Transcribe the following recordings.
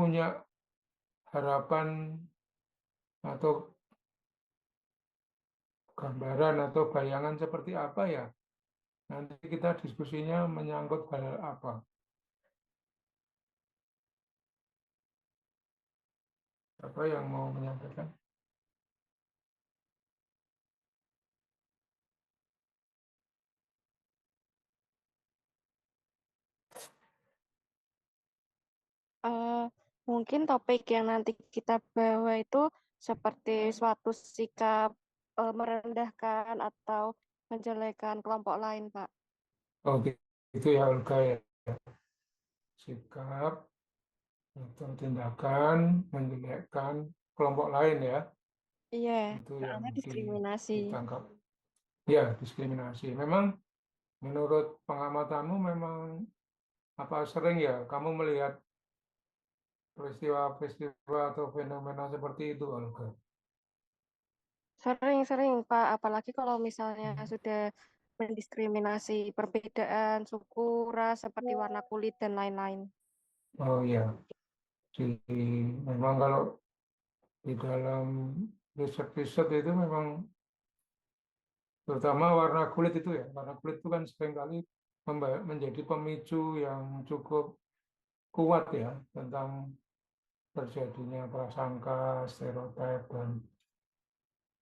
punya harapan atau gambaran atau bayangan seperti apa ya? Nanti kita diskusinya menyangkut hal apa? Apa yang mau menyampaikan? Eh, Mungkin topik yang nanti kita bawa itu seperti suatu sikap merendahkan atau menjelekan kelompok lain, Pak. Oh, gitu ya Olga ya. Sikap atau tindakan menjelekkan kelompok lain ya. Iya, Itu yang soalnya diskriminasi. ditangkap. Ya, diskriminasi. Memang menurut pengamatanmu memang apa sering ya kamu melihat peristiwa-peristiwa atau fenomena seperti itu, Olga? Sering-sering, Pak. Apalagi kalau misalnya sudah mendiskriminasi perbedaan suku, ras, seperti warna kulit, dan lain-lain. Oh ya, memang kalau di dalam riset-riset itu memang terutama warna kulit itu ya, warna kulit itu kan seringkali menjadi pemicu yang cukup kuat ya tentang terjadinya prasangka, stereotip, dan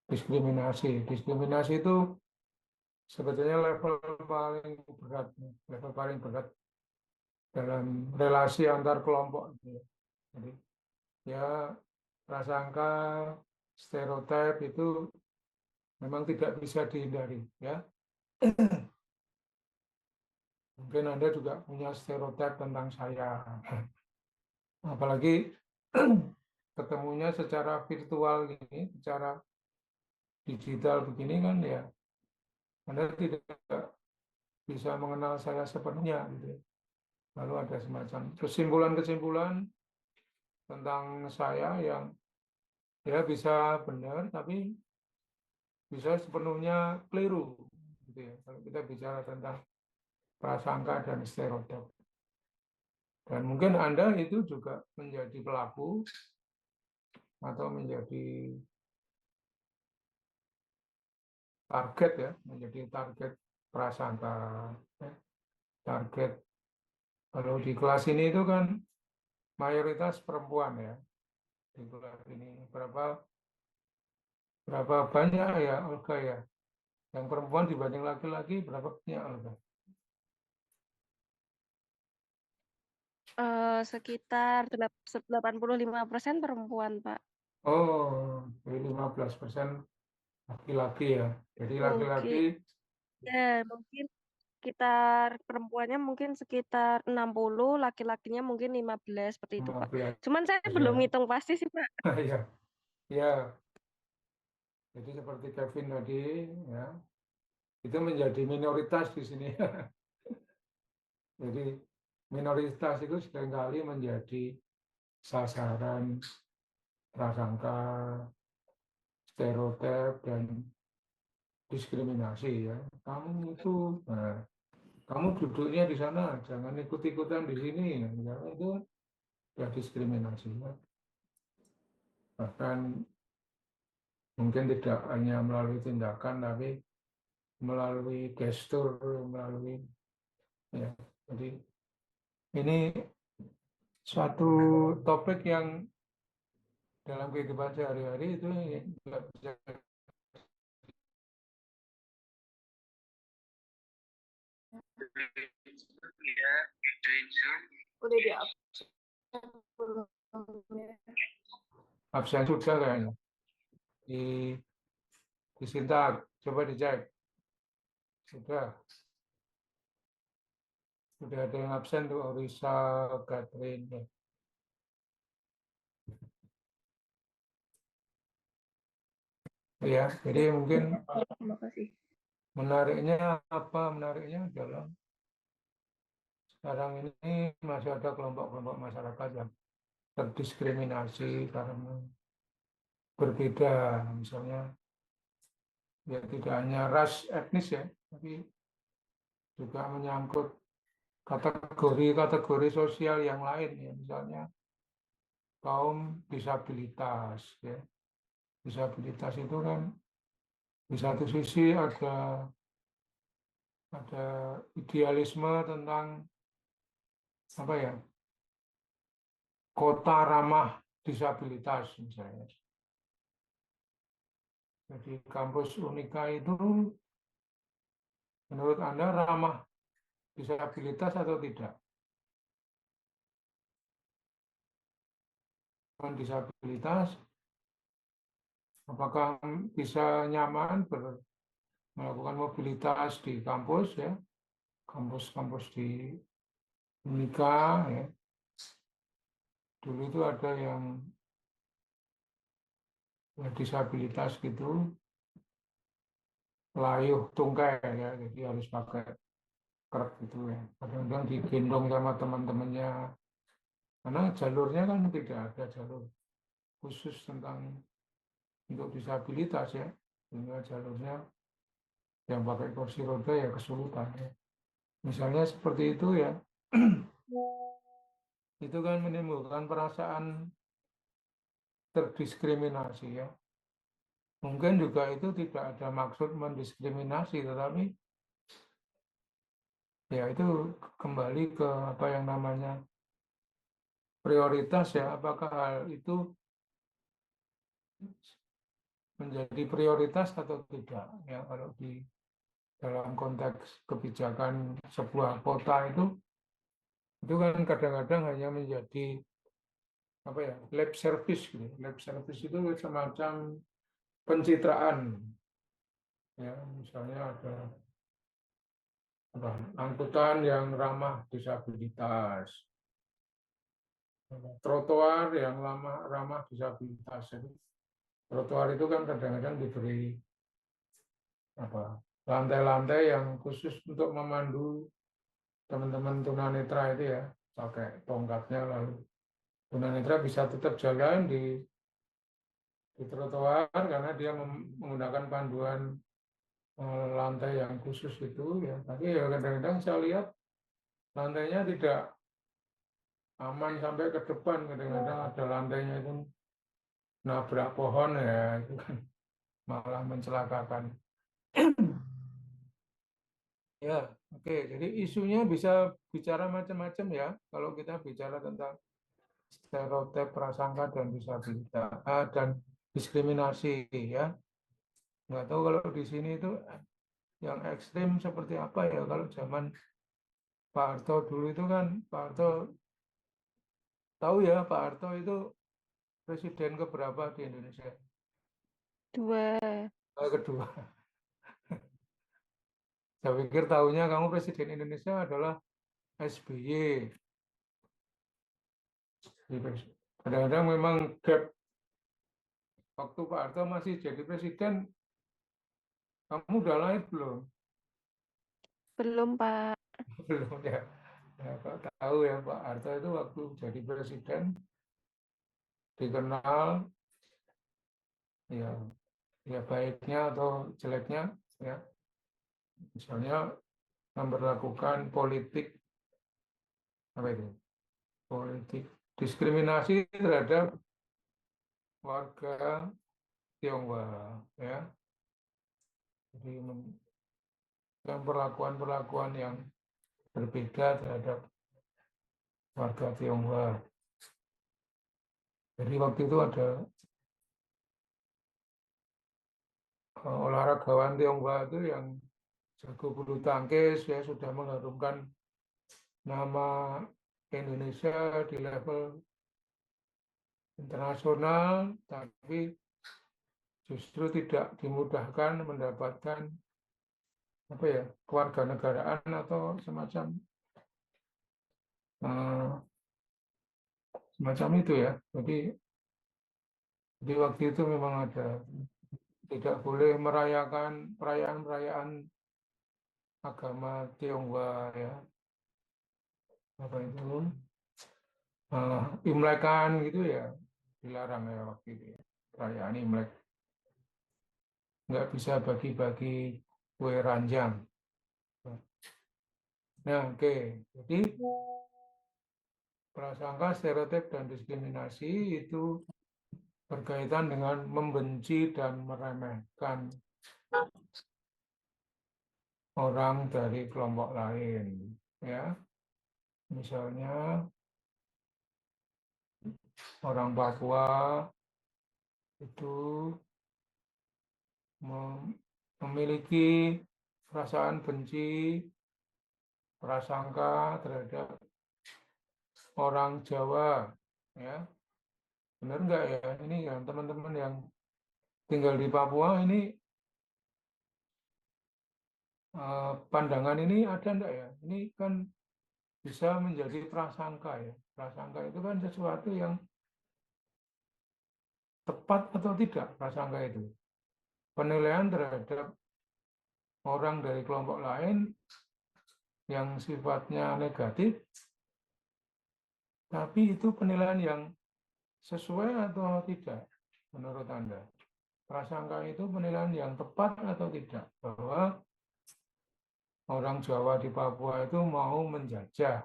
diskriminasi. Diskriminasi itu sebetulnya level paling berat dalam relasi antar kelompok. Gitu ya. Jadi ya prasangka, stereotip itu memang tidak bisa dihindari. Ya, mungkin Anda juga punya stereotip tentang saya, apalagi ketemunya secara virtual ini, secara digital begini kan ya, Anda tidak bisa mengenal saya sepenuhnya gitu ya. Lalu ada semacam kesimpulan-kesimpulan tentang saya yang ya bisa benar tapi bisa sepenuhnya keliru gitu ya. Kalau kita bicara tentang prasangka dan stereotip. Dan mungkin Anda itu juga menjadi pelaku atau menjadi target ya, menjadi target prasangka, ya. Target kalau di kelas ini itu kan mayoritas perempuan ya di kelas ini. Berapa banyak ya Olga ya? Yang perempuan dibanding laki-laki berapa banyak Olga? Sekitar 85% perempuan, Pak. Oh, jadi 15% laki-laki ya. Jadi laki-laki Mungkin, ya, mungkin sekitar perempuannya mungkin sekitar 60, laki-lakinya mungkin 15, seperti itu, Pak. 15 Cuman saya belum ya. hitung pasti sih, Pak. Ya, ya. Jadi seperti Kevin tadi ya, itu menjadi minoritas di sini. Jadi minoritas itu seringkali menjadi sasaran prasangka, stereotip dan diskriminasi ya. Kamu itu, nah, kamu duduknya di sana, jangan ikut-ikutan di sini. Ya, itu ya diskriminasi. Ya. Bahkan mungkin tidak hanya melalui tindakan, tapi melalui gestur, melalui ya. Jadi ini suatu topik yang dalam kehidupan sehari-hari itu nggak bisa. Udah di up. Absen sudah kayaknya di disintak, coba dicek sudah ada yang absen tuh Orisa, Catherine ya. Ya, jadi mungkin Terima kasih. menariknya adalah sekarang ini masih ada kelompok-kelompok masyarakat yang terdiskriminasi karena berbeda, misalnya ya tidak hanya ras etnis ya, tapi juga menyangkut kategori-kategori sosial yang lain ya, misalnya kaum disabilitas. Ya. Disabilitas itu kan di satu sisi ada idealisme tentang apa ya, kota ramah disabilitas misalnya. Jadi kampus Unika itu menurut Anda ramah disabilitas atau tidak? Disabilitas, apakah bisa nyaman melakukan mobilitas di kampus ya, kampus-kampus di Unika ya. Dulu itu ada yang disabilitas gitu, layuh tungkai ya, jadi harus pakai krek gitu ya. Kadang-kadang digendong sama teman-temannya, karena jalurnya kan tidak ada jalur khusus tentang untuk disabilitas ya, sehingga jalurnya yang pakai kursi roda ya kesulitan ya. Misalnya seperti itu ya, itu kan menimbulkan perasaan terdiskriminasi ya. Mungkin juga itu tidak ada maksud mendiskriminasi, tetapi ya itu kembali ke apa yang namanya prioritas ya. Apakah hal itu menjadi prioritas atau tidak ya, kalau di dalam konteks kebijakan sebuah kota itu kan kadang-kadang hanya menjadi apa ya, lab service gitu. Lab service itu semacam pencitraan ya, misalnya ada angkutan yang ramah disabilitas, trotoar yang ramah disabilitas. Jadi trotoar itu kan kadang-kadang diberi apa, lantai-lantai yang khusus untuk memandu teman-teman tunanetra itu ya, pakai tongkatnya, lalu tunanetra bisa tetap jalan di trotoar karena dia menggunakan panduan lantai yang khusus itu ya. Tapi ya kadang-kadang saya lihat lantainya tidak aman sampai ke depan, kadang-kadang ada lantainya itu nabrak pohon ya, itu kan malah mencelakakan. Ya, oke. Jadi isunya bisa bicara macam-macam ya. Kalau kita bicara tentang stereotip, prasangka dan disabilitas dan diskriminasi ya. Nggak tahu kalau di sini itu yang ekstrim seperti apa ya. Kalau zaman Pak Harto dulu itu kan, Pak Harto tahu ya, Pak Harto itu presiden keberapa di Indonesia? 2. Kedua. Saya pikir tahunya kamu presiden Indonesia adalah SBY. Kadang-kadang memang gap waktu Pak Harto masih jadi presiden, kamu udah lahir belum? Belum, Pak. Belum ya. Ya, Pak tahu ya, Pak Harto itu waktu jadi presiden dikenal ya, ya baiknya atau jeleknya ya, misalnya memperlakukan politik apa itu, politik diskriminasi terhadap warga Tionghoa ya, jadi yang perlakuan-perlakuan yang berbeda terhadap warga Tionghoa. Jadi waktu itu ada olahragawan Tionghoa itu yang jago bulu tangkis ya, sudah mengharumkan nama Indonesia di level internasional, tapi justru tidak dimudahkan mendapatkan apa ya, kewarganegaraan atau eh, semacam itu ya. Jadi waktu itu memang ada, tidak boleh merayakan perayaan-perayaan agama Tionghoa ya, apa itu, Imlekan gitu ya, dilarang ya waktu itu ya, perayaan Imlek, nggak bisa bagi-bagi kue ranjang. Nah, oke. Jadi prasangka, stereotip, dan diskriminasi itu berkaitan dengan membenci dan meremehkan orang dari kelompok lain, ya. Misalnya orang Papua itu memiliki perasaan benci, prasangka terhadap orang Jawa, ya. Benar nggak ya? Ini kan teman-teman yang tinggal di Papua ini pandangan ini ada enggak ya? Ini kan bisa menjadi prasangka ya. Prasangka itu kan sesuatu yang tepat atau tidak prasangka itu. Penilaian terhadap orang dari kelompok lain yang sifatnya negatif, tapi itu penilaian yang sesuai atau tidak menurut Anda? Prasangka itu penilaian yang tepat atau tidak? Bahwa orang Jawa di Papua itu mau menjajah.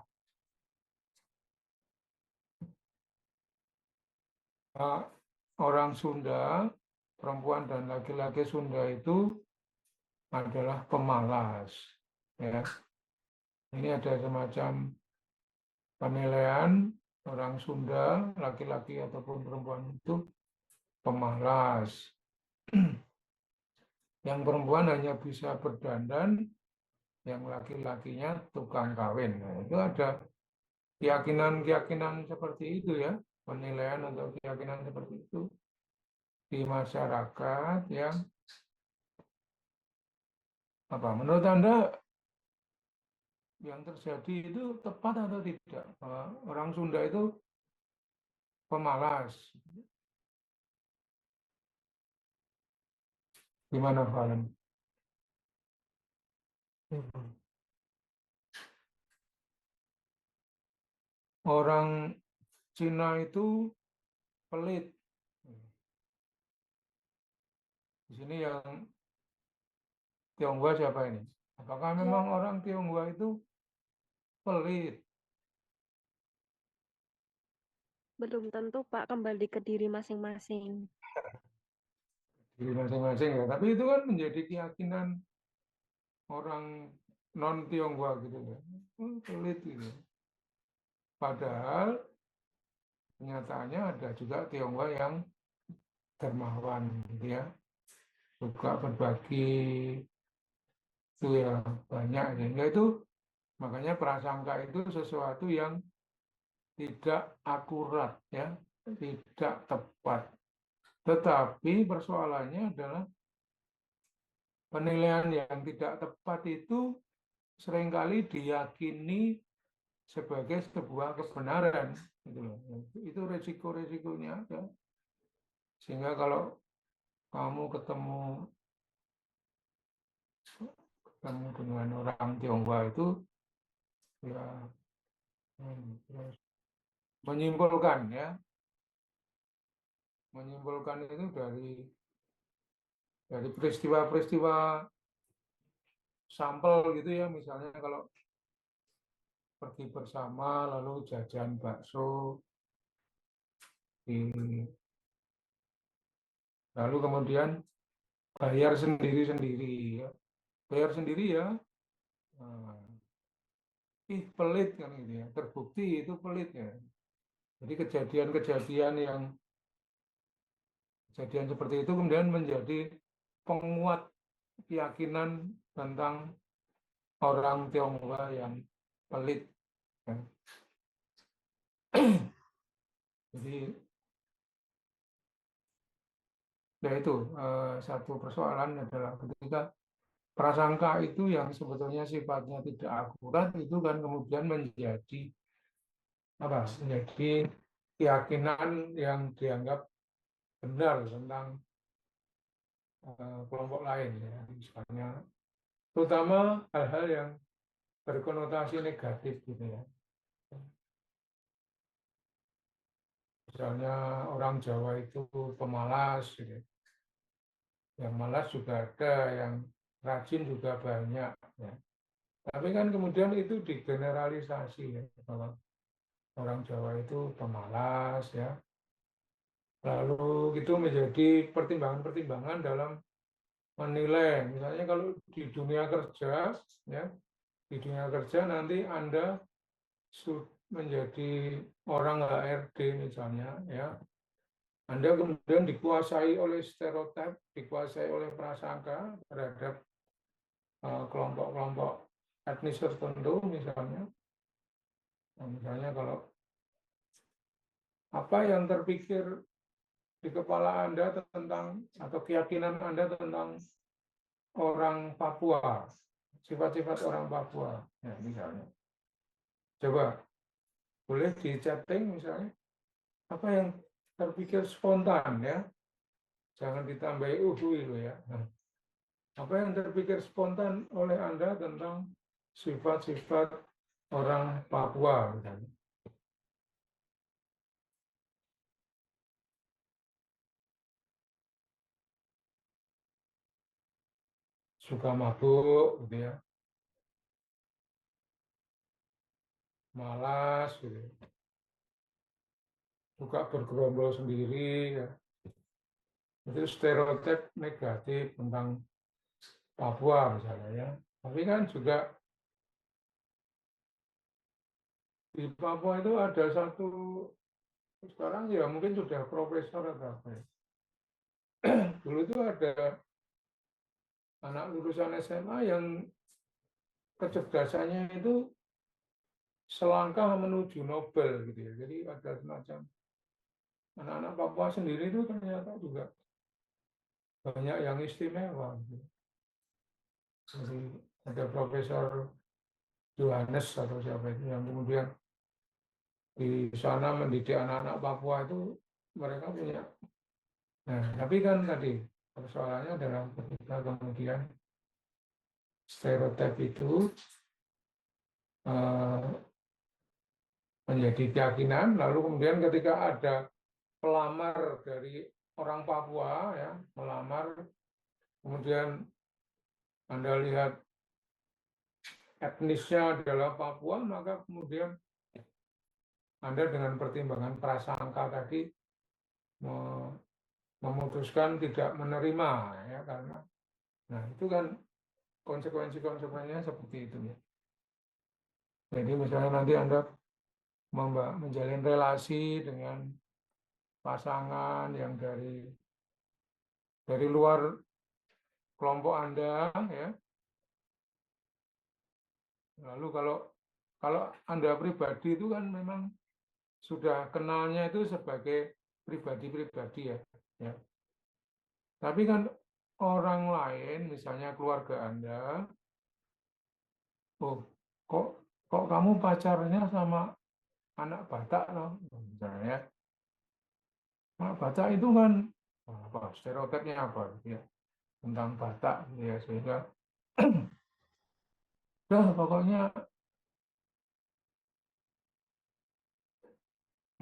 Orang Sunda, perempuan dan laki-laki Sunda itu adalah pemalas. Ya. Ini ada semacam penilaian orang Sunda, laki-laki ataupun perempuan itu pemalas. Yang perempuan hanya bisa berdandan, yang laki-lakinya tukang kawin. Nah, itu ada keyakinan-keyakinan seperti itu ya, penilaian atau keyakinan seperti itu di masyarakat yang apa? Menurut Anda yang terjadi itu tepat atau tidak? Orang Sunda itu pemalas. Gimana, Valen? Orang Cina itu pelit. Di sini yang Tionghoa siapa ini? Apakah memang orang Tionghoa itu pelit? Belum tentu, Pak, kembali ke diri masing-masing. Di masing-masing ya. Tapi itu kan menjadi keyakinan orang non Tionghoa gitu ya. Pelit gitu. Padahal kenyataannya ada juga Tionghoa yang dermawan gitu ya. Suka berbagi itu ya banyak. Sehingga itu makanya prasangka itu sesuatu yang tidak akurat ya, tidak tepat. Tetapi persoalannya adalah penilaian yang tidak tepat itu seringkali diyakini sebagai sebuah kebenaran gitu loh. Itu resiko-resikonya ada. Sehingga kalau kamu ketemu dengan orang Tionghoa itu ya menyimpulkan ya, menyimpulkan itu dari peristiwa-peristiwa sampel gitu ya, misalnya kalau pergi bersama lalu jajan bakso lalu kemudian bayar sendiri-sendiri ya. Bayar sendiri ya. Nah, pelit kan gitu ya. Terbukti itu pelit ya. Jadi kejadian seperti itu kemudian menjadi penguat keyakinan tentang orang Tionghoa yang pelit. Ya. Jadi ya itu satu persoalan adalah ketika prasangka itu yang sebetulnya sifatnya tidak akurat itu kan kemudian menjadi apa? Menjadi keyakinan yang dianggap benar tentang kelompok lain ya, misalnya terutama hal-hal yang berkonotasi negatif gitu ya. Misalnya orang Jawa itu pemalas gitu. Yang malas juga ada, yang rajin juga banyak ya. Tapi kan kemudian itu digeneralisasi ya, bahwa Orang Jawa itu pemalas ya. Lalu itu menjadi pertimbangan-pertimbangan dalam menilai. Misalnya kalau di dunia kerja ya, di dunia kerja nanti Anda menjadi orang HRD misalnya ya. Anda kemudian dikuasai oleh stereotip, dikuasai oleh prasangka terhadap kelompok-kelompok etnis tertentu misalnya. Nah, misalnya kalau apa yang terpikir di kepala Anda tentang atau keyakinan Anda tentang orang Papua, sifat-sifat orang Papua, ya, misalnya. Coba boleh di chatting misalnya apa yang terpikir spontan ya, jangan ditambahi uhui lo ya. Nah, apa yang terpikir spontan oleh Anda tentang sifat-sifat orang Papua misalnya. Suka mabuk gitu ya, malas gitu ya. Suka bergerombol sendiri ya. Itu stereotip negatif tentang Papua misalnya ya. Tapi kan juga di Papua itu ada satu, sekarang ya mungkin sudah profesor atau apa ya. Dulu itu ada anak lulusan SMA yang kecerdasannya itu selangkah menuju Nobel gitu ya. Jadi ada semacam anak-anak Papua sendiri itu ternyata juga banyak yang istimewa gitu. Jadi ada Profesor Johannes atau siapa itu yang kemudian di sana mendidik anak-anak Papua itu mereka punya. Nah, tapi kan tadi persoalannya adalah ketika kemudian stereotip itu eh, menjadi keyakinan, lalu kemudian ketika ada pelamar dari orang Papua ya, melamar, kemudian Anda lihat etnisnya adalah Papua, maka kemudian Anda dengan pertimbangan prasangka tadi memutuskan tidak menerima ya karena nah itu kan konsekuensinya seperti itu ya. Jadi misalnya nanti Anda menjalin relasi dengan pasangan yang dari luar kelompok Anda ya. Lalu kalau kalau Anda pribadi itu kan memang sudah kenalnya itu sebagai pribadi-pribadi ya. Ya. Tapi kan orang lain, misalnya keluarga Anda, oh kok kok kamu pacarnya sama anak Batak loh, misalnya. Anak Batak itu kan apa stereotipnya apa gitu ya tentang Batak gitu ya sehingga udah pokoknya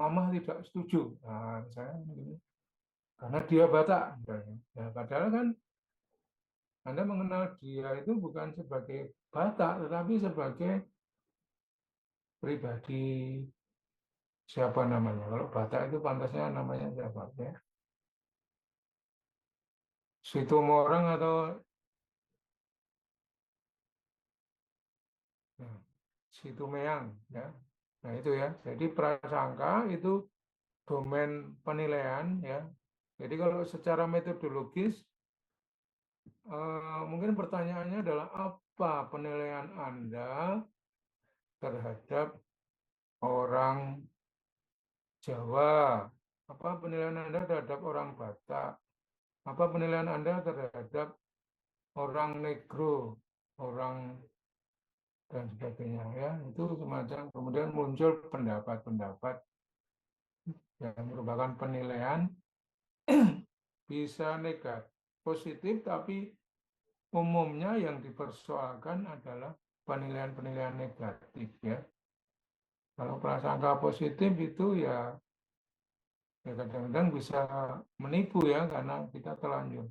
Mama tidak setuju. Nah, misalnya begini, karena dia Batak, misalnya. Ya, padahal kan Anda mengenal dia itu bukan sebagai Batak, tetapi sebagai pribadi siapa namanya. Kalau Batak itu pantasnya namanya siapa ya? Situmorang atau nah, Situmeang ya. Nah itu ya. Jadi prasangka itu domain penilaian ya. Jadi kalau secara metodologis mungkin pertanyaannya adalah apa penilaian Anda terhadap orang Jawa? Apa penilaian Anda terhadap orang Batak? Apa penilaian Anda terhadap orang Negro, orang dan sebagainya ya? Itu semacam kemudian muncul pendapat-pendapat yang merupakan penilaian bisa negatif, positif, tapi umumnya yang dipersoalkan adalah penilaian-penilaian negatif ya. Kalau prasangka positif itu ya kadang-kadang bisa menipu ya karena kita terlanjur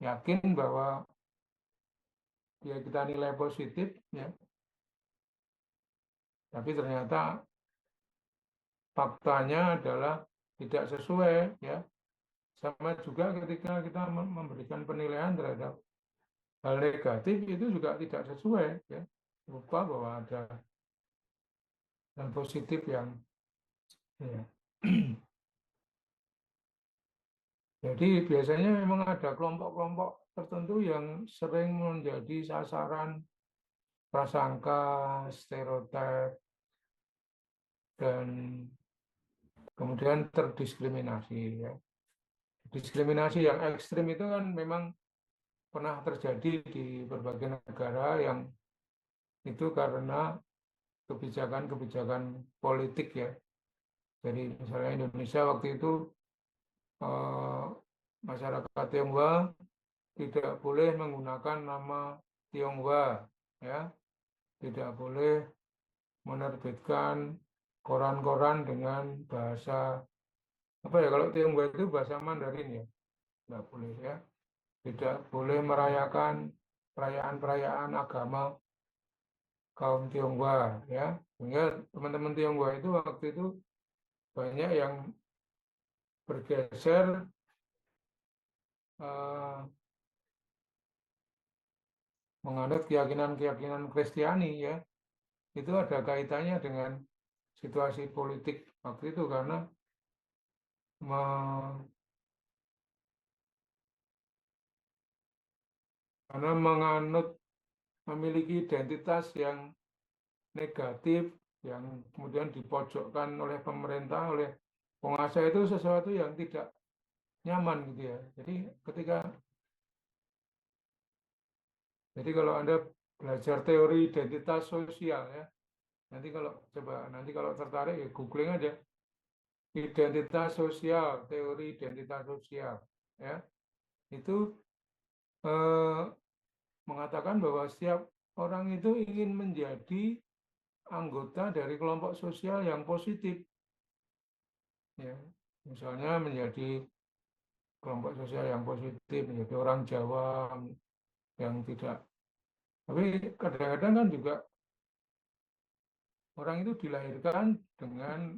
yakin bahwa ya kita nilai positif ya, tapi ternyata faktanya adalah tidak sesuai, ya. Sama juga ketika kita memberikan penilaian terhadap hal negatif itu juga tidak sesuai, ya. Lupa bahwa ada hal positif yang, ya. Jadi biasanya memang ada kelompok-kelompok tertentu yang sering menjadi sasaran prasangka, stereotip, dan kemudian terdiskriminasi, ya. Diskriminasi yang ekstrim itu kan memang pernah terjadi di berbagai negara yang itu karena kebijakan-kebijakan politik, ya. Jadi misalnya Indonesia waktu itu eh, masyarakat Tionghoa tidak boleh menggunakan nama Tionghoa, ya, tidak boleh menerbitkan koran-koran dengan bahasa apa ya, kalau Tionghoa itu bahasa Mandarin, ya, tidak boleh, ya, tidak boleh merayakan perayaan-perayaan agama kaum Tionghoa, ya, sehingga teman-teman Tionghoa itu waktu itu banyak yang bergeser eh, menganut keyakinan-keyakinan Kristiani, ya. Itu ada kaitannya dengan situasi politik waktu itu karena menganut memiliki identitas yang negatif yang kemudian dipojokkan oleh pemerintah, oleh penguasa, itu sesuatu yang tidak nyaman, gitu ya. Jadi kalau Anda belajar teori identitas sosial, ya, nanti kalau tertarik ya googling aja identitas sosial, teori identitas sosial, ya. Itu eh, mengatakan bahwa setiap orang itu ingin menjadi anggota dari kelompok sosial yang positif, ya. Misalnya menjadi kelompok sosial yang positif, menjadi orang Jawa yang tidak. Tapi kadang-kadang kan juga orang itu dilahirkan dengan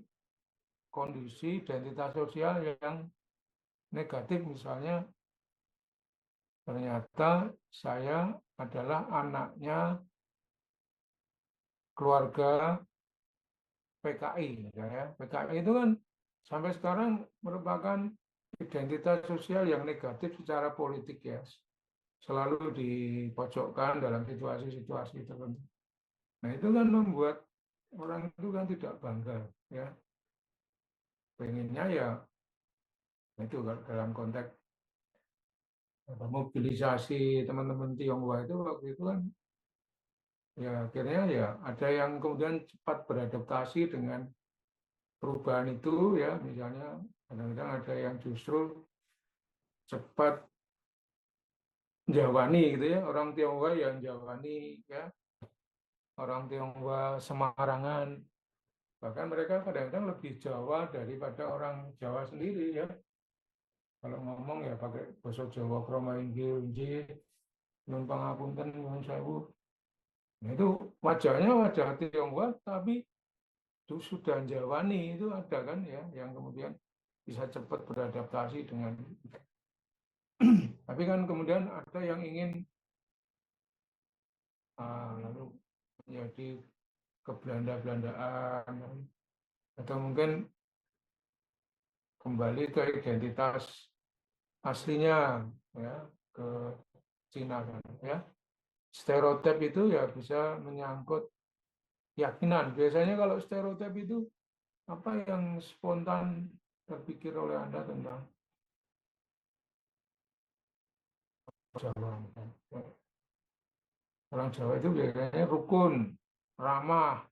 kondisi identitas sosial yang negatif, misalnya ternyata saya adalah anaknya keluarga PKI, ya. PKI itu kan sampai sekarang merupakan identitas sosial yang negatif secara politik, ya. Selalu dipojokkan dalam situasi-situasi tertentu. Nah, itu kan membuat orang itu kan tidak bangga, ya. Pengennya ya itu dalam konteks mobilisasi teman-teman Tionghoa itu waktu itu kan, ya, akhirnya ya ada yang kemudian cepat beradaptasi dengan perubahan itu, ya. Misalnya kadang-kadang ada yang justru cepat Jawani, gitu ya, orang Tionghoa yang Jawani, ya, orang Tionghoa Semarangan, bahkan mereka kadang-kadang lebih Jawa daripada orang Jawa sendiri, ya. Kalau ngomong ya pakai bahasa Jawa krama inggil inggih nyuwun pangapunten nyuwun sewu. Nah, itu wajahnya wajah Tionghoa tapi itu sudah Jawani, itu ada kan, ya, yang kemudian bisa cepat beradaptasi dengan. Tapi kan kemudian ada yang ingin lalu menjadi kebelanda-belandaan, atau mungkin kembali ke identitas aslinya, ya, ke Cina kan, ya. Stereotip itu ya bisa menyangkut keyakinan. Biasanya kalau stereotip itu apa yang spontan terpikir oleh Anda tentang Jawa, kan? Orang Jawa itu biasanya rukun, ramah,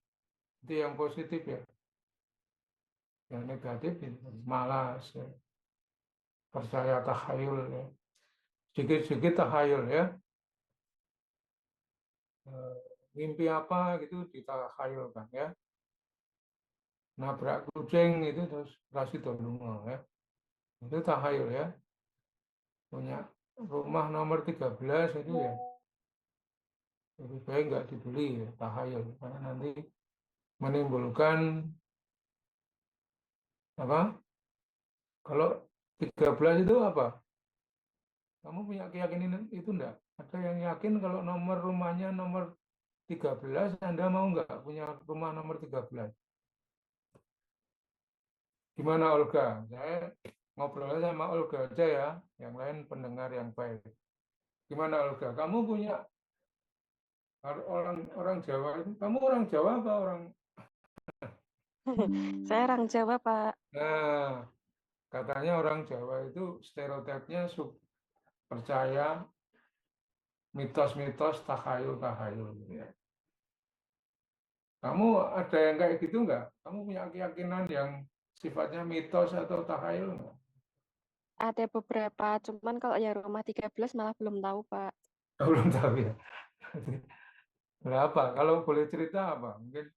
itu yang positif, ya. Yang negatif itu malas, ya. Percaya tahayul, ya. Sedikit-sedikit tahayul, ya. Mimpi apa gitu ditahayulkan, ya. Nabrak kucing itu terus kasih donungo, ya. Itu tahayul, ya. Punya rumah nomor 13 itu ya lebih baik nggak dibeli, ya, tahayul, karena nanti menimbulkan Apa? Kalau 13 itu apa? Kamu punya keyakinan itu enggak? Ada yang yakin kalau nomor rumahnya nomor 13, Anda mau nggak punya rumah nomor 13? Gimana Olga? Saya ngobrol sama Olga aja ya, yang lain pendengar yang baik. Gimana Olga? Kamu punya orang orang Jawa itu, kamu orang Jawa apa orang? Saya orang Jawa, Pak. Nah, katanya orang Jawa itu stereotipnya percaya mitos-mitos tahayul-tahayul gitu ya. Kamu ada yang kayak gitu nggak? Kamu punya keyakinan yang sifatnya mitos atau tahayul nggak? Ada beberapa, cuman kalau ya rumah 13 malah belum tahu, Pak. Belum tahu ya. Berapa? Kalau boleh cerita apa? Mungkin.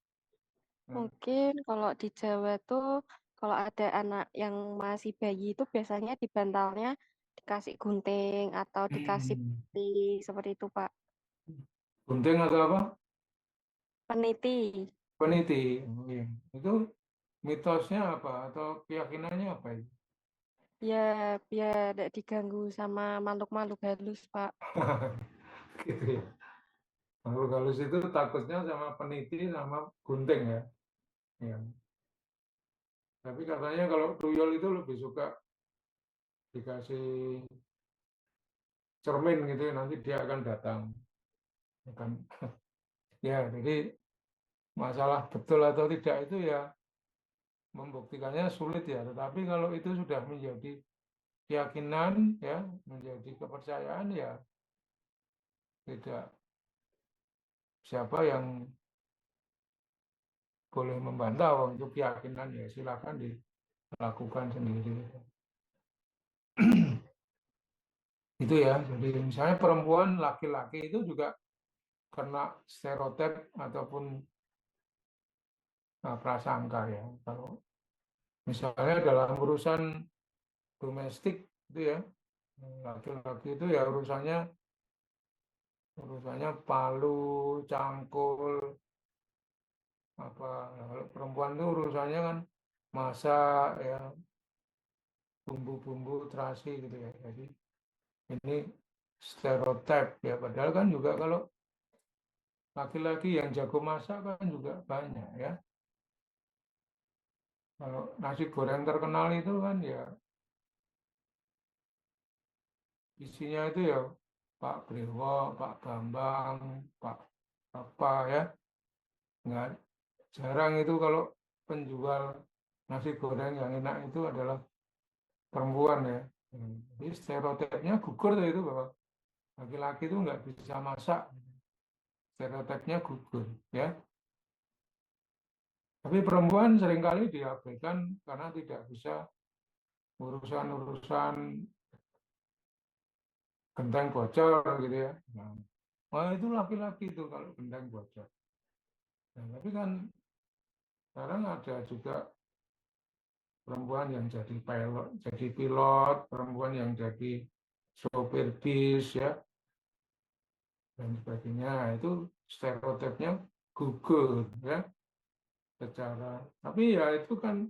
Nah, Mungkin kalau di Jawa tuh, kalau ada anak yang masih bayi itu biasanya di bantalnya dikasih gunting atau dikasih peniti, seperti itu, Pak. gunting atau apa? Peniti, Peniti. Oh, iya. Itu mitosnya apa atau keyakinannya apa itu? ya biar tidak diganggu sama makhluk-makhluk halus, Pak. Gitu ya. Makhluk halus itu takutnya sama peniti sama gunting ya. Ya. Tapi katanya kalau tuyul itu lebih suka dikasih cermin gitu ya, nanti dia akan datang. Akan, ya, jadi masalah betul atau tidak itu ya membuktikannya sulit ya. Tetapi kalau itu sudah menjadi keyakinan ya, menjadi kepercayaan ya tidak siapa yang boleh membantah untuk keyakinan ya silakan dilakukan sendiri. Itu ya. Jadi misalnya perempuan laki-laki itu juga kena stereotip ataupun prasangka ya. Kalau misalnya dalam urusan domestik itu ya, laki-laki itu ya urusannya palu, cangkul, apa kalau perempuan itu urusannya kan masak ya, bumbu-bumbu terasi gitu ya. Jadi ini stereotip ya. Padahal kan juga kalau laki-laki yang jago masak kan juga banyak ya. Kalau nasi goreng terkenal itu kan ya isinya itu ya Pak Brewok, Pak Bambang, Pak apa ya. Nggak jarang itu kalau penjual nasi goreng yang enak itu adalah perempuan ya. Jadi stereotipnya gugur tuh itu bahwa laki-laki itu nggak bisa masak. Stereotipnya gugur ya. Tapi perempuan seringkali diabaikan karena tidak bisa urusan-urusan genteng bocor gitu ya. Nah, wah itu laki-laki itu kalau genteng bocor. Nah, tapi kan sekarang ada juga perempuan yang jadi pilot, perempuan yang jadi sopir bis ya dan sebagainya. Itu stereotipnya gugur ya secara. Tapi ya itu kan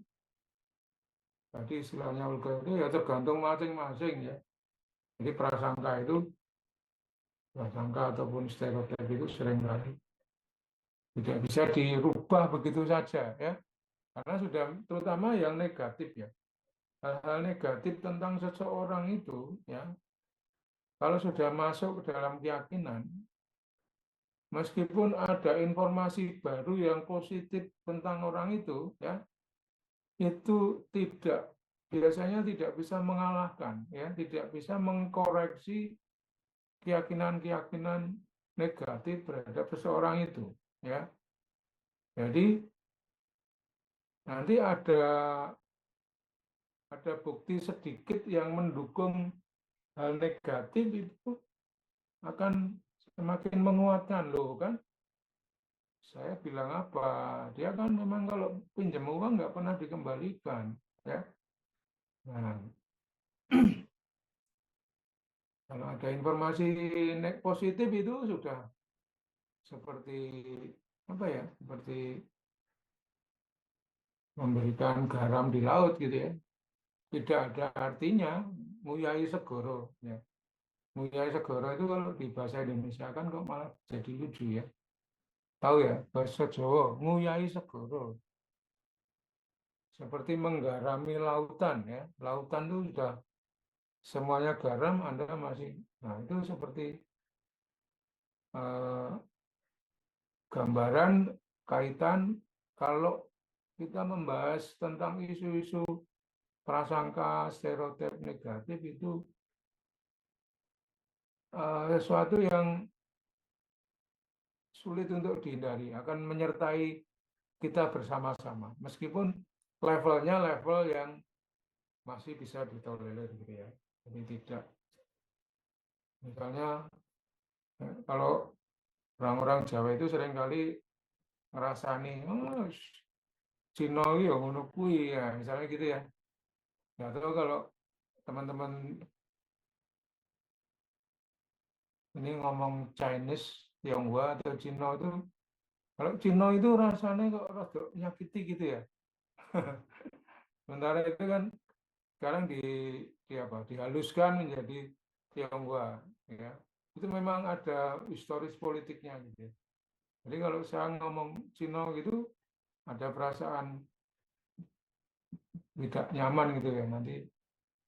tadi istilahnya Olga itu ya tergantung masing-masing ya. Jadi prasangka ataupun stereotip itu seringkali tidak bisa dirubah begitu saja ya. Karena sudah terutama yang negatif ya. Hal-hal negatif tentang seseorang itu ya, kalau sudah masuk ke dalam keyakinan, meskipun ada informasi baru yang positif tentang orang itu ya, itu biasanya tidak bisa mengalahkan ya, tidak bisa mengkoreksi keyakinan-keyakinan negatif terhadap seseorang itu ya. Jadi nanti ada bukti sedikit yang mendukung hal negatif itu akan semakin menguatkan loh kan. Saya bilang apa? Dia kan memang kalau pinjam uang nggak pernah dikembalikan ya. Nah, kalau ada informasi positif itu sudah seperti apa ya? Seperti memberikan garam di laut gitu ya. Tidak ada artinya nguyai segoro ya. Nguyai segoro itu kalau di bahasa Indonesia kan kok malah jadi lucu ya. Tahu ya, bahasa Jawa nguyai segoro. Seperti menggarami lautan ya. Lautan itu sudah semuanya garam, Anda masih. Nah, itu seperti eh, gambaran kaitan kalau kita membahas tentang isu-isu prasangka, stereotip negatif itu sesuatu yang sulit untuk dihindari, akan menyertai kita bersama-sama. Meskipun levelnya level yang masih bisa ditolerir gitu ya. Jadi tidak, misalnya kalau orang-orang Jawa itu seringkali ngerasani, oh, Cina ya ngono kuwi ya, misalnya gitu ya. Nggak tahu kalau teman-teman ini ngomong Chinese, Tionghoa atau Cina itu, kalau Cina itu rasanya kok rada nyakiti gitu ya. Sementara itu kan sekarang di apa dihaluskan menjadi Tionghoa ya. Itu memang ada historis politiknya gitu ya. Jadi kalau saya ngomong Cina gitu ada perasaan tidak nyaman gitu ya nanti.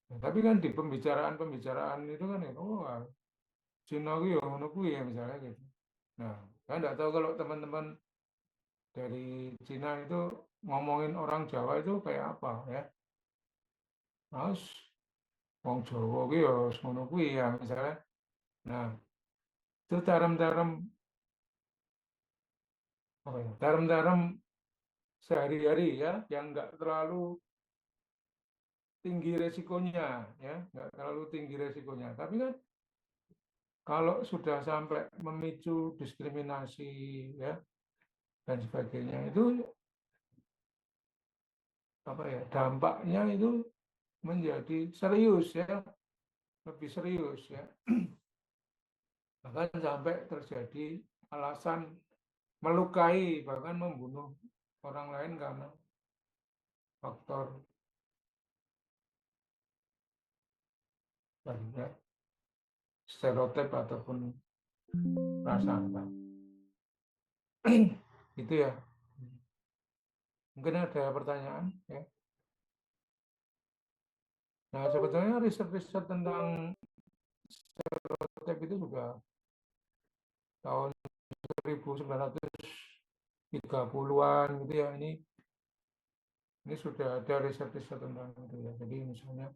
Nah, tapi kan di pembicaraan-pembicaraan itu kan ya, oh Cina itu ya ngono kuwi ya misalnya gitu. Nah, saya tidak tahu kalau teman-teman dari Cina itu ngomongin orang Jawa itu kayak apa ya. Mas, wong Jawa ki ya ngono kuwi ya misalnya. Nah, itu term-term apa ya? Term-term sehari-hari ya yang nggak terlalu tinggi resikonya ya, nggak terlalu tinggi resikonya. Tapi kan kalau sudah sampai memicu diskriminasi ya dan sebagainya itu apa ya dampaknya itu menjadi serius ya, lebih serius ya. Bahkan sampai terjadi alasan melukai bahkan membunuh orang lain karena faktor ya, stereotip ataupun prasangka. Itu ya. Mungkin ada pertanyaan ya. Nah, sebetulnya riset-riset tentang stereotip itu juga tahun 1930-an gitu ya. Ini sudah ada riset-riset tentang itu ya. Jadi misalnya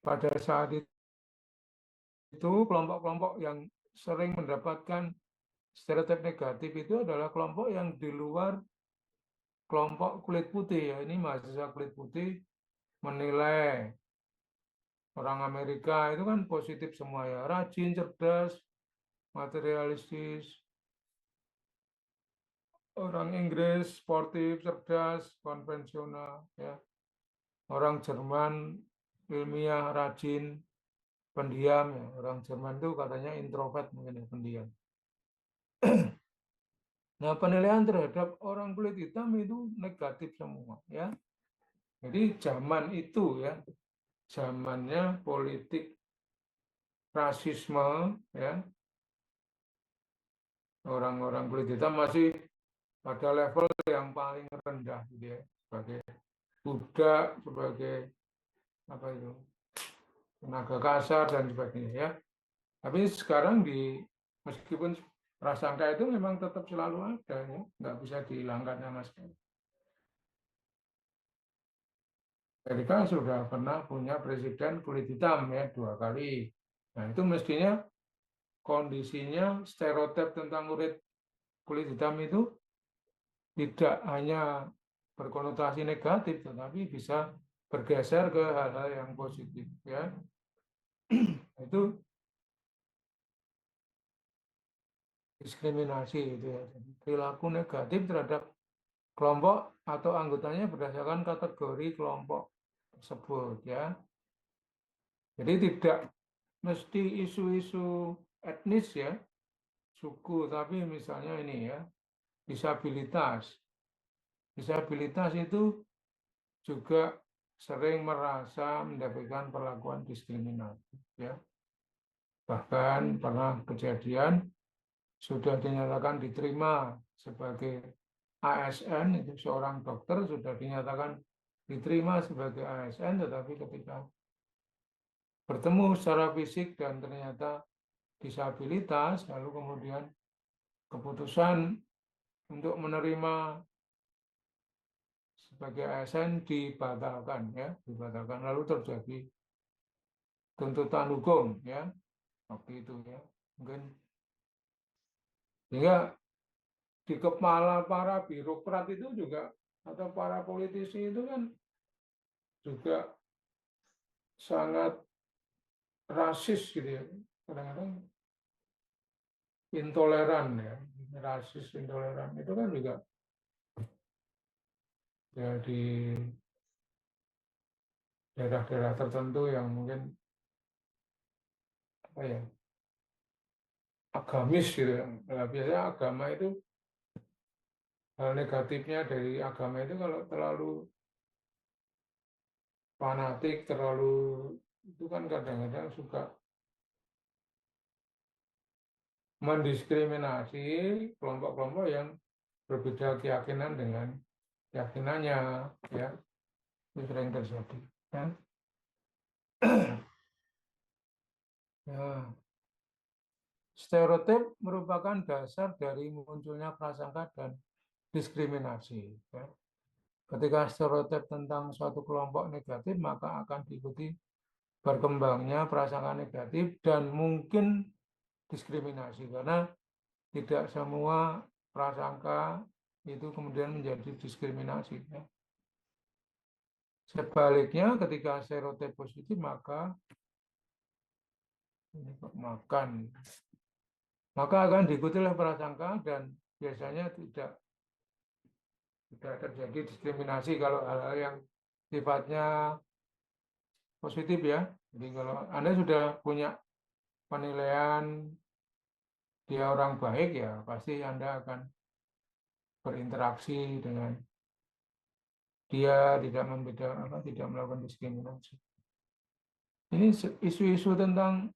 pada saat itu kelompok-kelompok yang sering mendapatkan stereotip negatif itu adalah kelompok yang di luar kelompok kulit putih ya. Ini mahasiswa kulit putih menilai orang Amerika itu kan positif semua ya, rajin, cerdas, materialistis. Orang Inggris sportif, cerdas, konvensional ya. Orang Jerman ilmiah, rajin, pendiam ya. Orang Jerman itu katanya introvert mungkin ya, pendiam. Nah, penilaian terhadap orang kulit hitam itu negatif semua ya. Jadi zaman itu ya, zamannya politik rasisme ya, orang-orang kulit hitam masih pada level yang paling rendah gitu ya, sebagai budak, sebagai apa itu, tenaga kasar dan sebagainya ya. Tapi sekarang meskipun prasangka itu memang tetap selalu ada ya, nggak bisa dihilangkan sama sekali. Amerika sudah pernah punya presiden kulit hitam ya 2 kali. Nah itu mestinya kondisinya stereotip tentang kulit hitam itu tidak hanya berkonotasi negatif, tetapi bisa bergeser ke hal-hal yang positif ya. Itu diskriminasi itu ya. Perilaku negatif terhadap kelompok atau anggotanya berdasarkan kategori kelompok tersebut ya. Jadi tidak mesti isu-isu etnis ya, suku, tapi misalnya ini ya, disabilitas. disabilitas itu juga sering merasa mendapatkan perlakuan diskriminatif, ya. Bahkan pernah kejadian sudah dinyatakan diterima sebagai ASN, itu seorang dokter sudah dinyatakan diterima sebagai ASN, tetapi ketika bertemu secara fisik dan ternyata disabilitas, lalu kemudian keputusan untuk menerima sebagai ASN dibatalkan, ya, dibatalkan. Lalu terjadi tuntutan hukum, ya, waktu itu, ya. Mungkin sehingga di kepala para birokrat itu juga atau para politisi itu kan juga sangat rasis gitu ya, kadang-kadang intoleran, ya, rasis intoleran itu kan juga ya di daerah-daerah tertentu yang mungkin apa ya, agamis gitu ya. Nah, biasanya agama itu, hal negatifnya dari agama itu kalau terlalu fanatik, terlalu itu kan kadang-kadang suka mendiskriminasi kelompok-kelompok yang berbeda keyakinan dengan keyakinannya, ya, itu sering terjadi, ya. Ya, stereotip merupakan dasar dari munculnya prasangka dan diskriminasi, ya. Ketika stereotip tentang suatu kelompok negatif, maka akan diikuti berkembangnya prasangka negatif dan mungkin diskriminasi, karena tidak semua prasangka itu kemudian menjadi diskriminasi, ya. Sebaliknya, ketika stereotip positif, maka makan maka akan diikuti oleh prasangka dan biasanya tidak terjadi diskriminasi kalau hal-hal yang sifatnya positif, ya. Jadi kalau Anda sudah punya penilaian dia orang baik, ya pasti Anda akan berinteraksi dengan dia, tidak tidak melakukan diskriminasi. Ini isu-isu tentang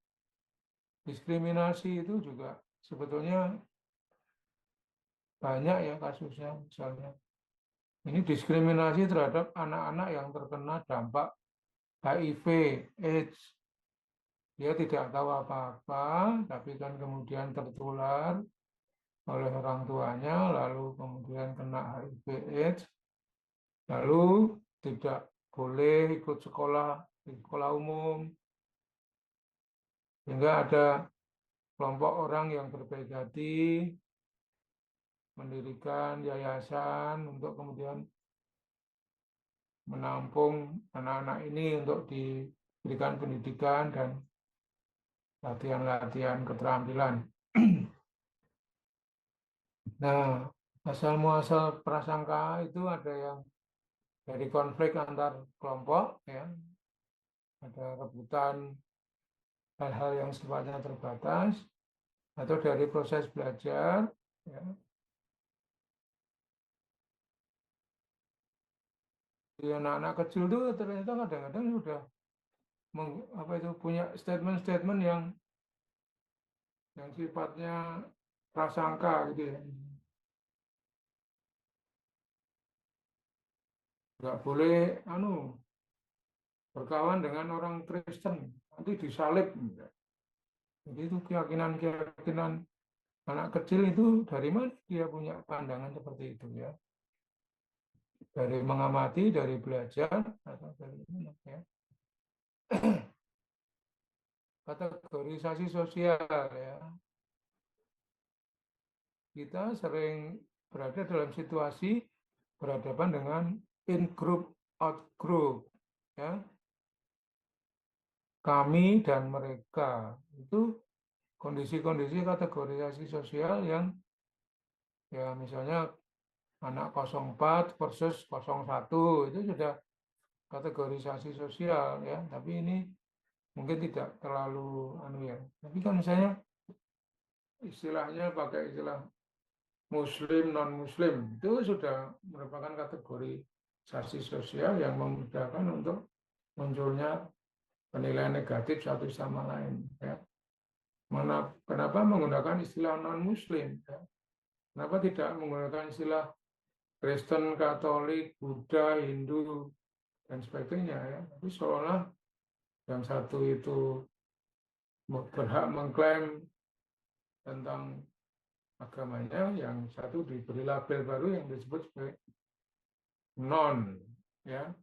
diskriminasi itu juga sebetulnya banyak, ya, kasusnya. Misalnya ini diskriminasi terhadap anak-anak yang terkena dampak HIV, AIDS. Dia tidak tahu apa-apa, tapi kan kemudian tertular oleh orang tuanya, lalu kemudian kena HIV AIDS, lalu tidak boleh ikut sekolah di sekolah umum, sehingga ada kelompok orang yang berbaik hati mendirikan yayasan untuk kemudian menampung anak-anak ini untuk diberikan pendidikan dan latihan-latihan keterampilan. Nah, asal muasal prasangka itu ada yang dari konflik antar kelompok, ya, ada rebutan hal-hal yang sifatnya terbatas, atau dari proses belajar, ya. Di anak-anak kecil itu ternyata kadang-kadang sudah punya statement-statement yang sifatnya prasangka gitu ya. Nggak boleh berkawan dengan orang Kristen, nanti disalib. Jadi itu keyakinan-keyakinan anak kecil itu dari mana dia punya pandangan seperti itu, ya? Dari mengamati, dari belajar, atau dari mana, ya? Kategorisasi sosial, ya. Kita sering berada dalam situasi berhadapan dengan in group, out group, ya. Kami dan mereka itu kondisi-kondisi kategorisasi sosial yang, ya, misalnya anak 04 versus 01 itu sudah kategorisasi sosial, ya. Tapi ini mungkin tidak terlalu ya. Tapi kan misalnya istilahnya pakai istilah Muslim, non-Muslim, itu sudah merupakan kategorisasi sosial yang memudahkan untuk munculnya penilaian negatif satu sama lain. Ya. Kenapa menggunakan istilah non-Muslim? Ya. Kenapa tidak menggunakan istilah Kristen, Katolik, Buddha, Hindu, dan sebagainya? Ya. Tapi seolah yang satu itu berhak mengklaim tentang agamanya, yang satu diberi label baru yang disebut sebagai non, ya.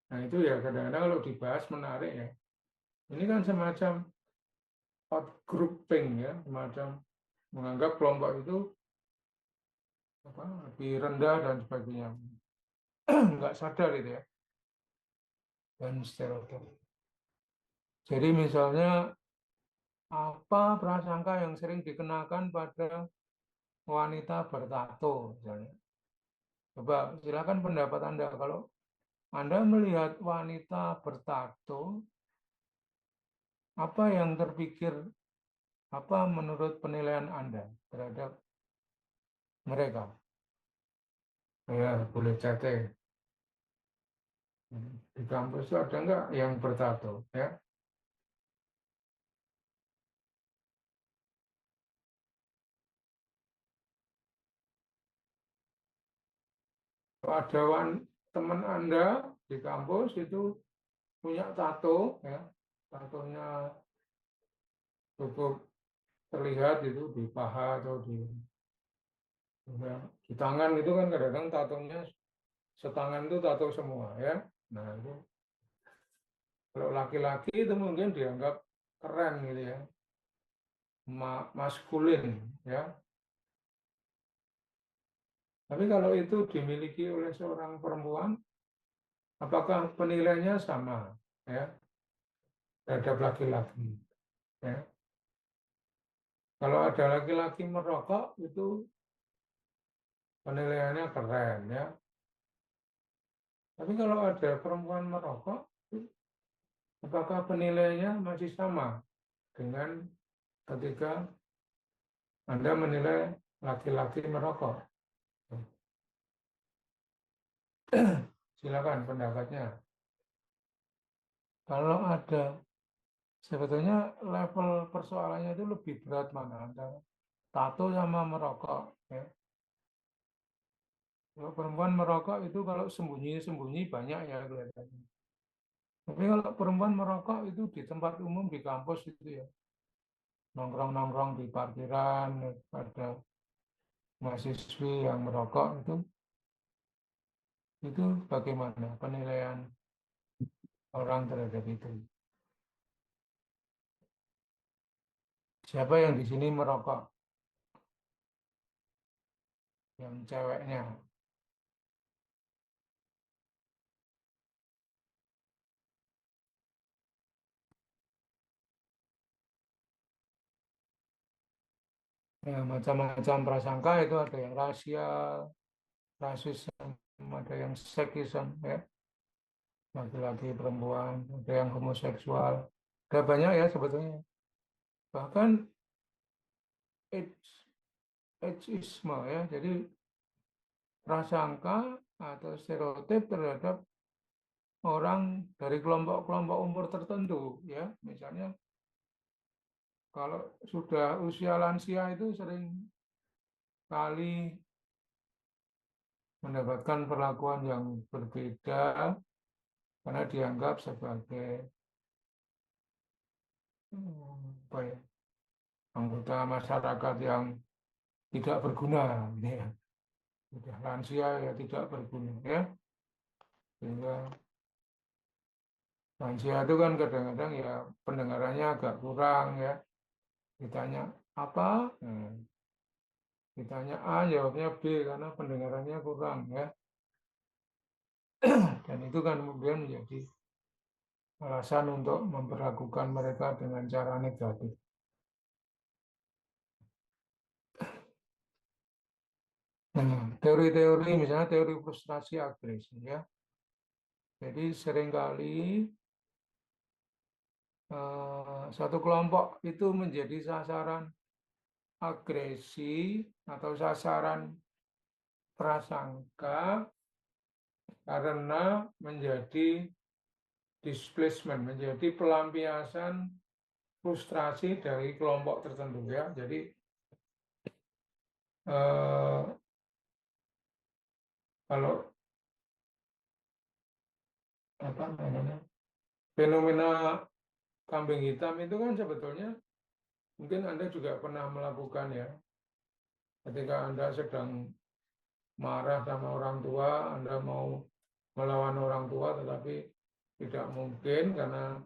Nah itu ya kadang-kadang kalau dibahas menarik ya. Ini kan semacam outgrouping ya, semacam menganggap kelompok itu lebih rendah dan sebagainya. Nggak sadar itu ya. Dan stereotip. Jadi misalnya apa prasangka yang sering dikenakan pada wanita bertato misalnya. Coba silakan pendapat Anda kalau Anda melihat wanita bertato, apa yang terpikir, apa menurut penilaian Anda terhadap mereka? Ya, boleh cete. Di kampus itu ada nggak yang bertato? Ya, kalau ada teman Anda di kampus itu punya tato, ya, tatonya cukup terlihat itu di paha atau ya, di tangan itu kan kadang-kadang tatonya setangan itu tato semua ya. Nah itu kalau laki-laki itu mungkin dianggap keren gitu ya, maskulin ya. Tapi kalau itu dimiliki oleh seorang perempuan, apakah penilaiannya sama ya terhadap laki-laki? Ya. Kalau ada laki-laki merokok itu penilaiannya keren ya. Tapi kalau ada perempuan merokok, apakah penilaiannya masih sama dengan ketika Anda menilai laki-laki merokok? Silakan pendapatnya. Kalau ada, sebetulnya level persoalannya itu lebih berat mana antara tato sama merokok. Ya. Kalau perempuan merokok itu kalau sembunyi-sembunyi banyak ya kelihatannya. Tapi kalau perempuan merokok itu di tempat umum di kampus itu ya, nongkrong-nongkrong di parkiran, ada mahasiswi yang merokok itu bagaimana penilaian orang terhadap itu? Siapa yang di sini merokok? Yang ceweknya. Ya, macam-macam prasangka itu ada yang rasial, rasisme, ada yang sekisme, ya, laki-laki, perempuan, ada yang homoseksual, ada banyak ya sebetulnya. Bahkan ageisme ya, jadi prasangka atau stereotip terhadap orang dari kelompok-kelompok umur tertentu, ya, misalnya kalau sudah usia lansia itu sering kali mendapatkan perlakuan yang berbeda karena dianggap sebagai apa ya, anggota masyarakat yang tidak berguna, gitu ya. Sudah lansia ya tidak berguna, ya. Sehingga lansia itu kan kadang-kadang ya pendengarannya agak kurang, ya. Ditanya apa? Ditanya A, jawabnya B karena pendengarannya kurang, ya. Dan itu kan kemudian menjadi alasan untuk memperlakukan mereka dengan cara negatif. Nah, teori-teori misalnya teori frustrasi agresi ya. Jadi seringkali satu kelompok itu menjadi sasaran agresi atau sasaran prasangka karena menjadi displacement, menjadi pelampiasan frustrasi dari kelompok tertentu ya. Jadi kalau apa namanya fenomena kambing hitam itu kan sebetulnya mungkin Anda juga pernah melakukan ya. Ketika Anda sedang marah sama orang tua, Anda mau melawan orang tua, tetapi tidak mungkin karena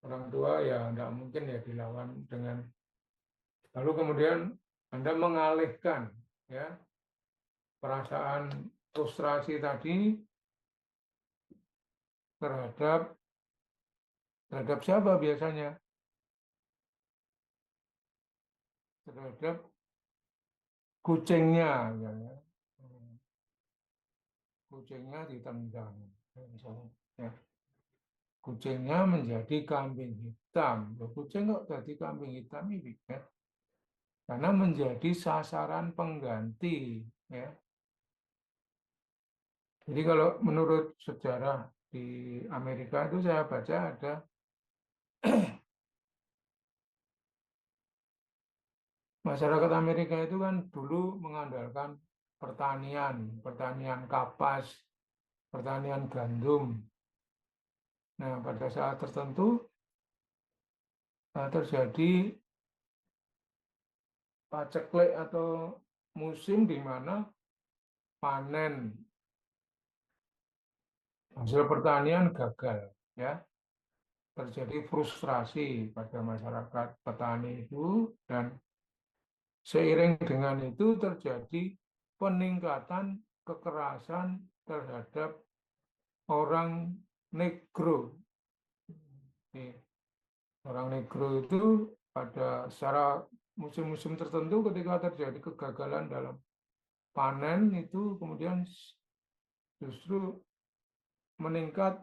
orang tua ya tidak mungkin ya dilawan dengan. Lalu kemudian Anda mengalihkan ya perasaan frustrasi tadi terhadap siapa biasanya? Terhadap kucingnya, ya. Kucingnya ditendang, misalnya. Ya. Kucingnya menjadi kambing hitam. Loh, kucing kok jadi kambing hitam ini? Ya. Karena menjadi sasaran pengganti. Ya. Jadi kalau menurut sejarah di Amerika itu saya baca ada masyarakat Amerika itu kan dulu mengandalkan pertanian kapas, pertanian gandum. Nah, pada saat tertentu terjadi paceklik atau musim di mana panen hasil pertanian gagal, ya. Terjadi frustrasi pada masyarakat petani itu dan seiring dengan itu terjadi peningkatan kekerasan terhadap orang negro. Orang negro itu pada secara musim-musim tertentu ketika terjadi kegagalan dalam panen itu kemudian justru meningkat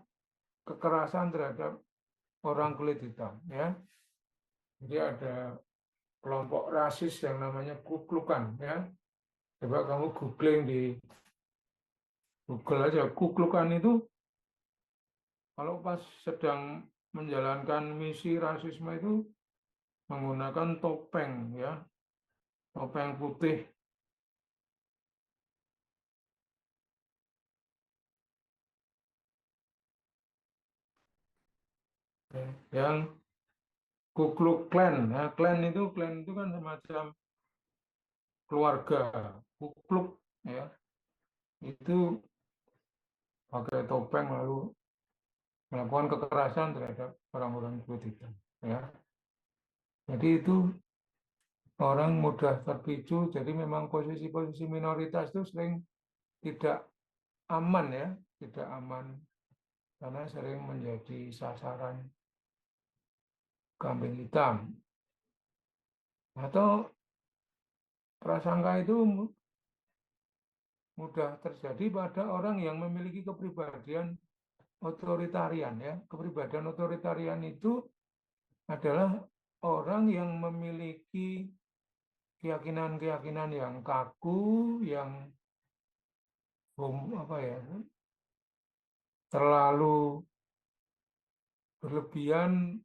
kekerasan terhadap orang kulit hitam, ya. Jadi ada kelompok rasis yang namanya Ku Klux Klan, ya. Coba kamu googling di Google aja, Ku Klux Klan itu kalau pas sedang menjalankan misi rasisme itu menggunakan topeng, ya, topeng putih. Yang Ku Klux Klan, nah, klan itu kan semacam keluarga. Ku Klux, ya, itu pakai topeng lalu melakukan kekerasan terhadap orang-orang kulit hitam, ya. Jadi itu orang mudah terpicu, jadi memang posisi-posisi minoritas itu sering tidak aman, ya, tidak aman karena sering menjadi sasaran kambing hitam. Atau prasangka itu mudah terjadi pada orang yang memiliki kepribadian otoritarian, ya. Kepribadian otoritarian itu adalah orang yang memiliki keyakinan-keyakinan yang kaku, yang apa ya, terlalu berlebihan.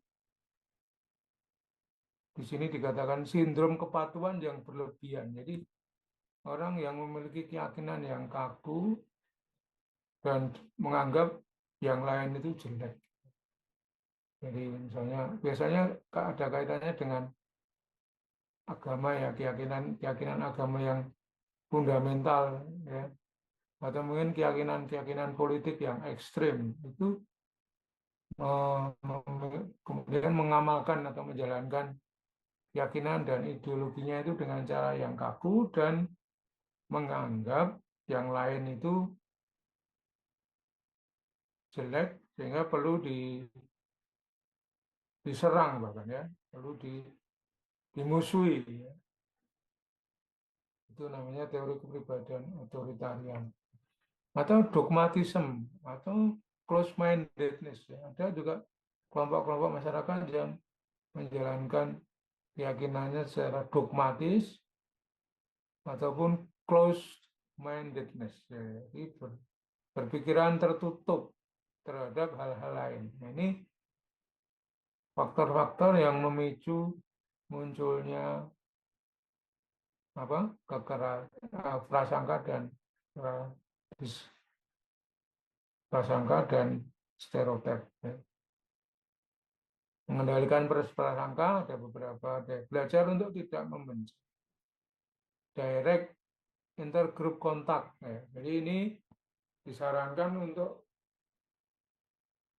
Di sini dikatakan sindrom kepatuhan yang berlebihan. Jadi orang yang memiliki keyakinan yang kaku dan menganggap yang lain itu jelek. Jadi misalnya biasanya ada kaitannya dengan agama, ya, keyakinan agama yang fundamental, ya, atau mungkin keyakinan politik yang ekstrim itu kemudian mengamalkan atau menjalankan keyakinan dan ideologinya itu dengan cara yang kaku dan menganggap yang lain itu jelek sehingga perlu diserang, bahkan, ya, perlu dimusuhi, ya. Itu namanya teori kepribadian otoritarian atau dogmatism atau close mindedness, ya. Ada juga kelompok-kelompok masyarakat yang menjalankan keyakinannya secara dogmatis ataupun closed mindedness, jadi berpikiran tertutup terhadap hal-hal lain. Nah, ini faktor-faktor yang memicu munculnya prasangka dan prasangka dan stereotip. Mengendalikan prasangka ada beberapa, belajar untuk tidak membenci, direct intergroup kontak. Jadi ini disarankan untuk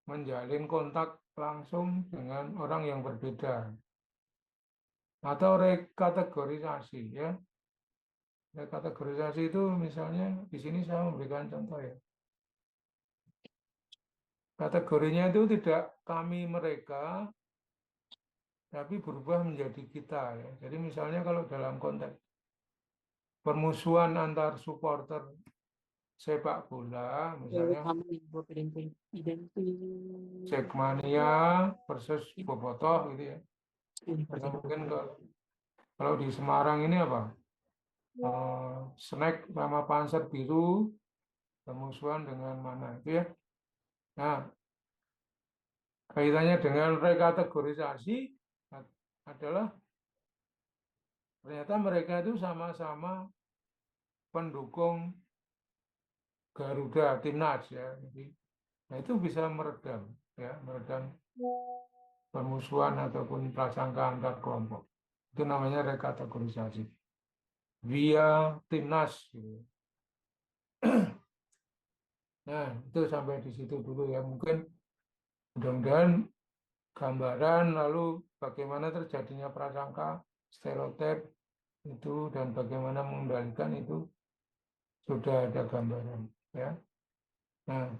menjalin kontak langsung dengan orang yang berbeda atau rekategorisasi, ya. Rekategorisasi itu misalnya di sini saya memberikan contoh, ya. Kategorinya itu tidak kami mereka, tapi berubah menjadi kita, ya. Jadi misalnya kalau dalam konteks permusuhan antar supporter sepak bola, misalnya Jackmania versus Bobotoh gitu, ya. Atau mungkin kalau di Semarang ini apa? Snack sama Panser Biru permusuhan dengan mana itu, ya. Nah, kaitannya dengan rekategorisasi adalah ternyata mereka itu sama-sama pendukung Garuda Timnas, ya. Jadi, nah itu bisa meredam, ya, meredam permusuhan ataupun prasangka antar kelompok. Itu namanya rekategorisasi via Timnas, gitu. Nah, itu sampai di situ dulu, ya. Mungkin mudah-mudahan gambaran lalu bagaimana terjadinya prasangka, stereotip itu dan bagaimana mengendalikan itu sudah ada gambaran, ya. Nah,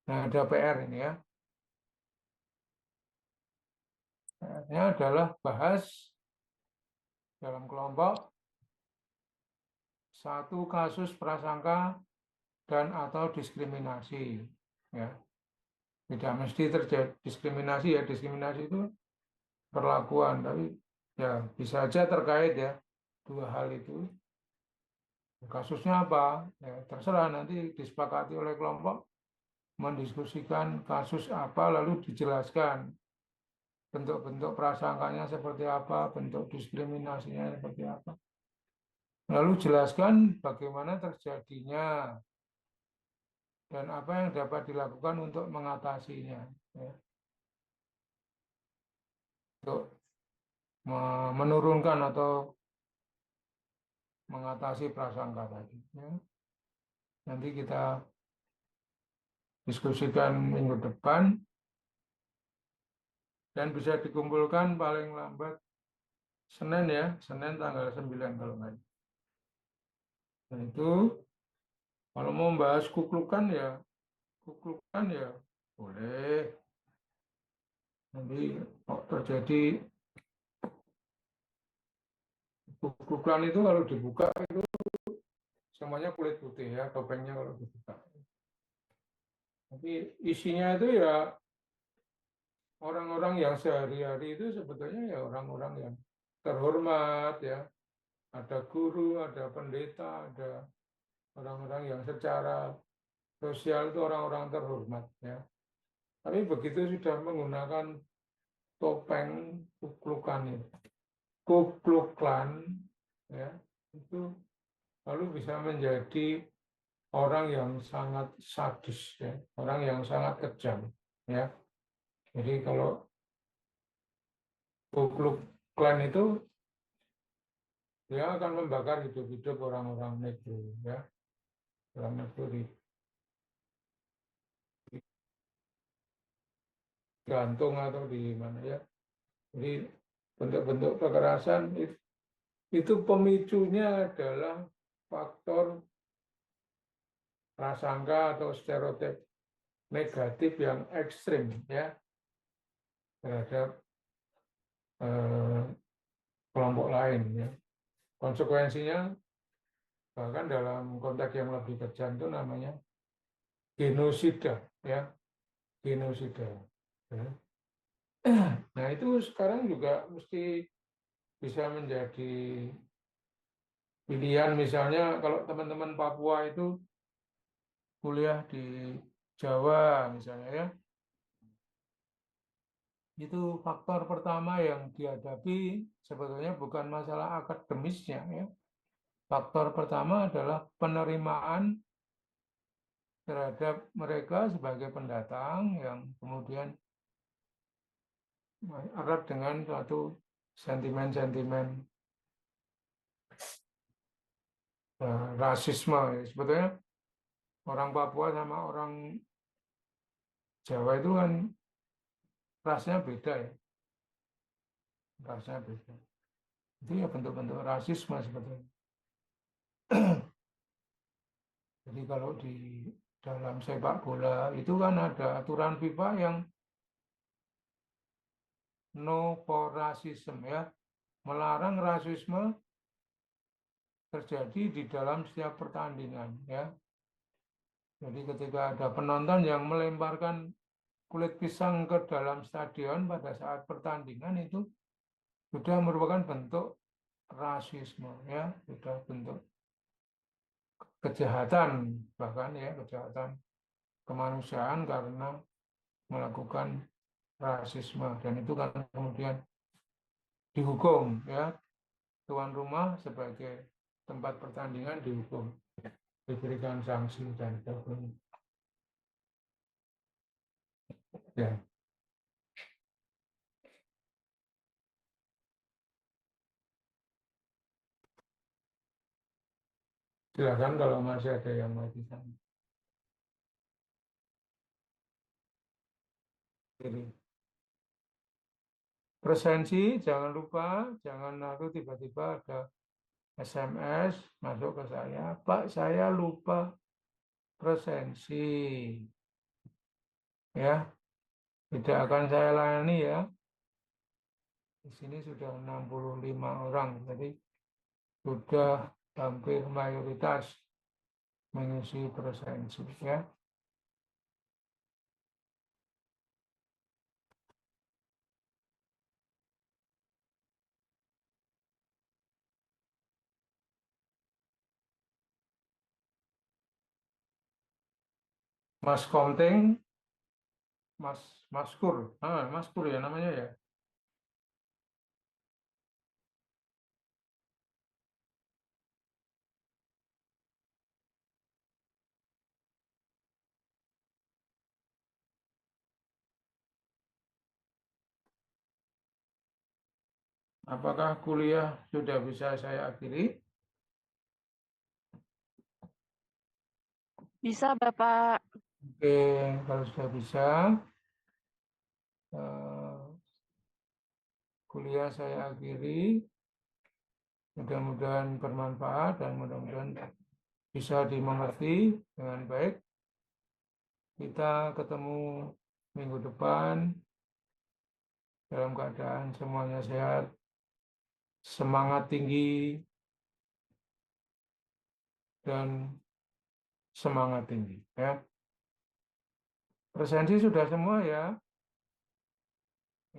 ada PR ini, ya. PR-nya adalah bahas dalam kelompok satu kasus prasangka dan atau diskriminasi, ya. Tidak mesti terjadi diskriminasi, ya. Diskriminasi itu perlakuan, tapi ya bisa saja terkait, ya, dua hal itu. Kasusnya apa? Ya, terserah, nanti disepakati oleh kelompok mendiskusikan kasus apa lalu dijelaskan bentuk-bentuk prasangkanya seperti apa, bentuk diskriminasinya seperti apa. Lalu jelaskan bagaimana terjadinya dan apa yang dapat dilakukan untuk mengatasinya, ya. Untuk menurunkan atau mengatasi prasangka tadi, ya. Nanti kita diskusikan minggu depan dan bisa dikumpulkan paling lambat Senin, ya, Senin tanggal 9 kalau nggak. Dan itu kalau mau membahas kuklukan ya boleh. Nanti terjadi kuklukan itu kalau dibuka itu semuanya kulit putih, ya, topengnya kalau dibuka. Tapi isinya itu ya orang-orang yang sehari-hari itu sebetulnya ya orang-orang yang terhormat, ya. Ada guru, ada pendeta, ada orang-orang yang secara sosial itu orang-orang terhormat, ya. Tapi begitu sudah menggunakan topeng Ku Klux Klan, ya, itu lalu bisa menjadi orang yang sangat sadis, ya, orang yang sangat kejam, ya. Jadi kalau Ku Klux Klan itu dia akan membakar hidup-hidup orang-orang negro, ya, orang negro digantung atau di mana, ya. Jadi bentuk-bentuk kekerasan itu pemicunya adalah faktor prasangka atau stereotip negatif yang ekstrim, ya, terhadap kelompok lain, ya. Konsekuensinya bahkan dalam konteks yang lebih kejam itu namanya genosida, ya, genosida, ya. Nah, itu sekarang juga mesti bisa menjadi pilihan. Misalnya kalau teman-teman Papua itu kuliah di Jawa misalnya ya, itu faktor pertama yang dihadapi sebetulnya bukan masalah akademisnya ya. Faktor pertama adalah penerimaan terhadap mereka sebagai pendatang yang kemudian erat dengan suatu sentimen-sentimen rasisme. Sebetulnya orang Papua sama orang Jawa itu kan rasnya beda ya, rasnya beda. Itu ya bentuk-bentuk rasisme sebetulnya. Jadi kalau di dalam sepak bola itu kan ada aturan FIFA yang no for racism ya, melarang rasisme terjadi di dalam setiap pertandingan ya. Jadi ketika ada penonton yang melemparkan kulit pisang ke dalam stadion pada saat pertandingan itu sudah merupakan bentuk rasisme ya, sudah bentuk kejahatan, bahkan ya kejahatan kemanusiaan karena melakukan rasisme, dan itu kan kemudian dihukum ya, tuan rumah sebagai tempat pertandingan dihukum, diberikan sanksi dan sebagainya. Ya, silakan kalau masih ada yang mau ditanya. Jadi, presensi jangan lupa, jangan lalu tiba-tiba ada SMS masuk ke saya, Pak saya lupa presensi, ya tidak akan saya layani ya. Di sini sudah 65 orang, jadi sudah hampir mayoritas mengisi presensi ya. Mas Komting, Maskur, Maskur ya namanya ya. Apakah kuliah sudah bisa saya akhiri? Bisa, Bapak. Oke, kalau sudah bisa, eh, kuliah saya akhiri. Mudah-mudahan bermanfaat dan mudah-mudahan bisa dimengerti dengan baik. Kita ketemu minggu depan dalam keadaan semuanya sehat, semangat tinggi, dan semangat tinggi. Ya. Presensi sudah semua ya.